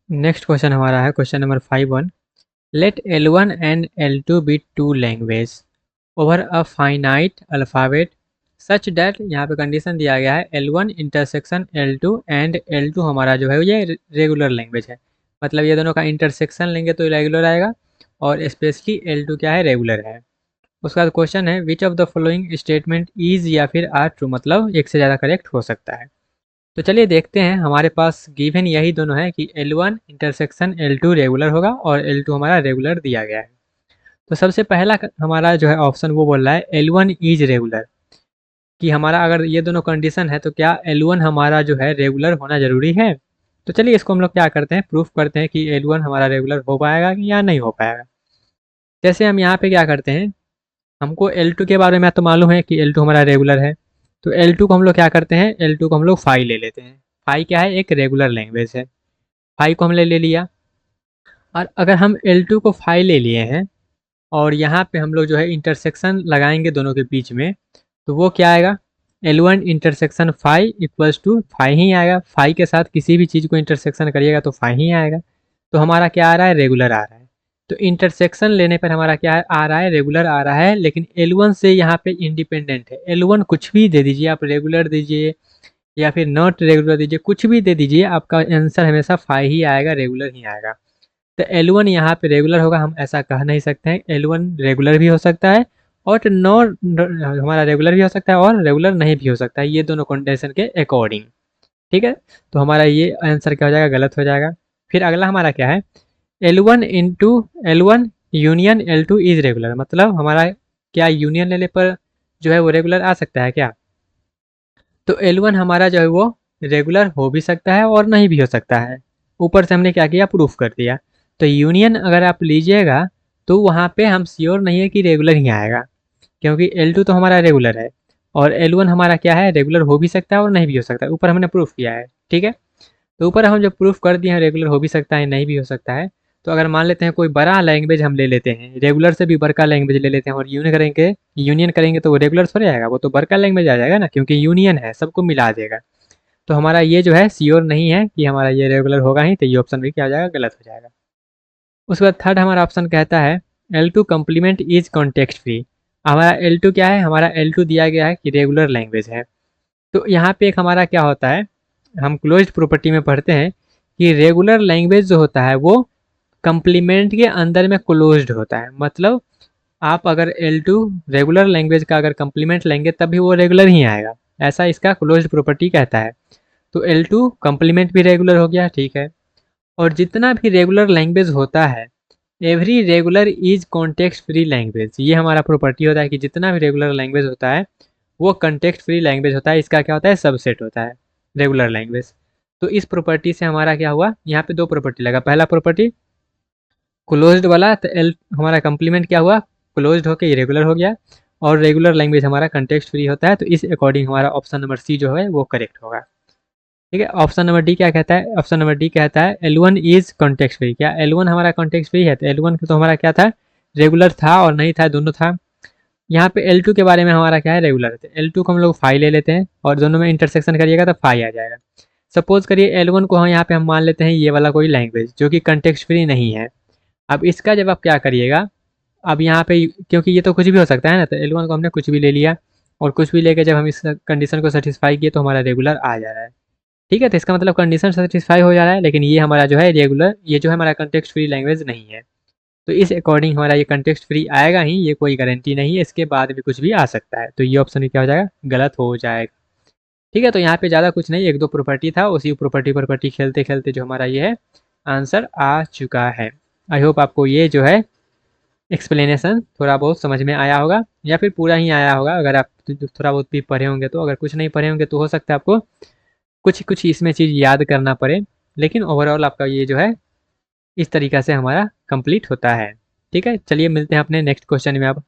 Next question हमारा है question number 5.1। Let L1 and L2 be two language over a finite alphabet such that, यहाँ पे condition दिया गया है L1 intersection L2 and L2 हमारा जो है ये रेगुलर लैंग्वेज है। मतलब ये दोनों का इंटरसेक्शन लेंगे तो रेगुलर आएगा और स्पेशली L2 क्या है, रेगुलर है। उसका क्वेश्चन है which of the following statement is या फिर आर ट्रू, मतलब एक से ज़्यादा करेक्ट हो सकता है। तो चलिए देखते हैं, हमारे पास गिवन यही दोनों है कि L1 इंटरसेक्शन L2 रेगुलर होगा और L2 हमारा रेगुलर दिया गया है। तो सबसे पहला हमारा जो है ऑप्शन वो बोल रहा है L1 इज रेगुलर, कि हमारा अगर ये दोनों कंडीशन है तो क्या L1 हमारा जो है रेगुलर होना ज़रूरी है। तो चलिए इसको हम लोग क्या करते हैं, प्रूफ करते हैं कि L1 हमारा रेगुलर हो पाएगा कि या नहीं हो पाएगा। जैसे हम यहाँ पे क्या करते हैं, हमको L2 के बारे में तो मालूम है कि L2 हमारा रेगुलर है। तो L2 को हम लोग क्या करते हैं, L2 को हम लोग फाई ले लेते हैं। फाई क्या है, एक रेगुलर लैंग्वेज है। फाई को हमने ले लिया, और अगर हम L2 को फाई ले लिए हैं और यहाँ पे हम लोग जो है इंटरसेक्शन लगाएंगे दोनों के बीच में, तो वो क्या आएगा, L1 intersection phi equals to phi ही आएगा। फाई के साथ किसी भी चीज़ को इंटरसेक्शन करिएगा तो फाई ही आएगा। तो हमारा क्या आ रहा है, रेगुलर आ रहा है। तो इंटरसेक्शन लेने पर हमारा क्या आ रहा है, रेगुलर आ रहा है। लेकिन L1 से यहाँ पे इंडिपेंडेंट है। L1 कुछ भी दे दीजिए, आप रेगुलर दीजिए या फिर नॉट रेगुलर दीजिए, कुछ भी दे दीजिए, आपका आंसर हमेशा फाई ही आएगा, रेगुलर ही आएगा। तो L1 यहाँ पे रेगुलर होगा, हम ऐसा कह नहीं सकते हैं। L1 रेगुलर भी हो सकता है और नॉन हमारा रेगुलर भी हो सकता है और रेगुलर नहीं भी हो सकता है, ये दोनों कंडीशन के अकॉर्डिंग। ठीक है, तो हमारा ये आंसर क्या हो जाएगा, गलत हो जाएगा। फिर अगला हमारा क्या है, L1 into L1 union L2 is regular, मतलब हमारा क्या यूनियन लेने पर जो है वो रेगुलर आ सकता है क्या। तो L1 हमारा जो है वो रेगुलर हो भी सकता है और नहीं भी हो सकता है। ऊपर से हमने क्या किया, प्रूफ कर दिया। तो यूनियन अगर आप लीजिएगा तो वहाँ पे हम श्योर नहीं है कि रेगुलर ही आएगा, क्योंकि L2 तो हमारा रेगुलर है और L1 हमारा क्या है, रेगुलर हो भी सकता है और नहीं भी हो सकता है। ऊपर हमने प्रूफ किया है, ठीक है। तो ऊपर हम जब प्रूफ कर दिए हैं रेगुलर हो भी सकता है नहीं भी हो सकता है, तो अगर मान लेते हैं कोई बड़ा लैंग्वेज हम ले लेते हैं, रेगुलर से भी बड़का लैंग्वेज ले लेते हैं और यूनियन करेंगे तो वो रेगुलर थोड़े आएगा, वो तो बड़का लैंग्वेज आ जाएगा ना, क्योंकि यूनियन है, सबको मिला देगा। तो हमारा ये जो है श्योर नहीं है कि हमारा ये रेगुलर होगा ही, तो ये ऑप्शन भी क्या हो जाएगा, गलत हो जाएगा। उसके बाद थर्ड हमारा ऑप्शन कहता है L2 complement is context free. हमारा L2 क्या है, हमारा L2 दिया गया है कि रेगुलर लैंग्वेज है। तो यहाँ पे एक हमारा क्या होता है, हम क्लोज्ड प्रॉपर्टी में पढ़ते हैं कि रेगुलर लैंग्वेज जो होता है वो कंप्लीमेंट के अंदर में क्लोज्ड होता है। मतलब आप अगर L2 रेगुलर लैंग्वेज का अगर कंप्लीमेंट लेंगे तब भी वो रेगुलर ही आएगा, ऐसा इसका क्लोज्ड प्रॉपर्टी कहता है। तो L2 कंप्लीमेंट भी रेगुलर हो गया, ठीक है। और जितना भी रेगुलर लैंग्वेज होता है, every regular is context free language, ये हमारा प्रॉपर्टी होता है कि जितना भी रेगुलर लैंग्वेज होता है वो कंटेक्स्ट फ्री लैंग्वेज होता है। इसका क्या होता है, सबसेट होता है रेगुलर लैंग्वेज। तो इस प्रॉपर्टी से हमारा क्या हुआ, यहाँ पे दो प्रॉपर्टी लगा। पहला प्रॉपर्टी क्लोज्ड वाला, तो एल हमारा कंप्लीमेंट क्या हुआ, क्लोज्ड होकर इरेगुलर हो गया। और रेगुलर लैंग्वेज हमारा कंटेक्स्ट फ्री होता है, तो इस अकॉर्डिंग हमारा ऑप्शन नंबर सी जो है वो करेक्ट होगा। ठीक है, ऑप्शन नंबर डी क्या कहता है, ऑप्शन नंबर डी कहता है L1 इज कॉन्टेक्स्ट फ्री। क्या L1 हमारा कॉन्टेक्स्ट फ्री है, तो L1 तो हमारा क्या था, रेगुलर था और नहीं था, दोनों था। यहाँ पे L2 के बारे में हमारा क्या है, रेगुलर है। L2 को हम लोग फाई ले लेते हैं और दोनों में इंटरसेक्शन करिएगा तो फाई आ जाएगा। सपोज करिए L1 को हम यहाँ पे हम मान लेते हैं ये वाला कोई लैंग्वेज जो कि कंटेक्स्ट फ्री नहीं है। अब इसका जब आप क्या करिएगा, अब यहाँ पे क्योंकि ये तो कुछ भी हो सकता है ना, तो L1 को हमने कुछ भी ले लिया और कुछ भी लेके जब हम इस कंडीशन को सेटिस्फाई किए तो हमारा रेगुलर आ जा रहा है। ठीक है, तो इसका मतलब कंडीशन सेटिस्फाई हो जा रहा है, लेकिन ये हमारा जो है रेगुलर, ये जो है हमारा कंटेक्स्ट फ्री लैंग्वेज नहीं है। तो इस अकॉर्डिंग हमारा ये कंटेक्स्ट फ्री आएगा ही, ये कोई गारंटी नहीं है, इसके बाद भी कुछ भी आ सकता है। तो ये ऑप्शन क्या हो जाएगा, गलत हो जाएगा। ठीक है, तो यहाँ पे ज़्यादा कुछ नहीं, एक दो प्रॉपर्टी था, उसी प्रॉपर्टी खेलते खेलते जो हमारा ये है आंसर आ चुका है। आई होप आपको ये जो है एक्सप्लेनेशन थोड़ा बहुत समझ में आया होगा या फिर पूरा ही आया होगा। अगर आप थोड़ा बहुत भी पढ़े होंगे तो, अगर कुछ नहीं पढ़े होंगे तो हो सकता है आपको कुछ कुछ इसमें चीज़ याद करना पड़े, लेकिन ओवरऑल आपका ये जो है इस तरीक़ा से हमारा कंप्लीट होता है। ठीक है, चलिए मिलते हैं अपने नेक्स्ट क्वेश्चन में अब।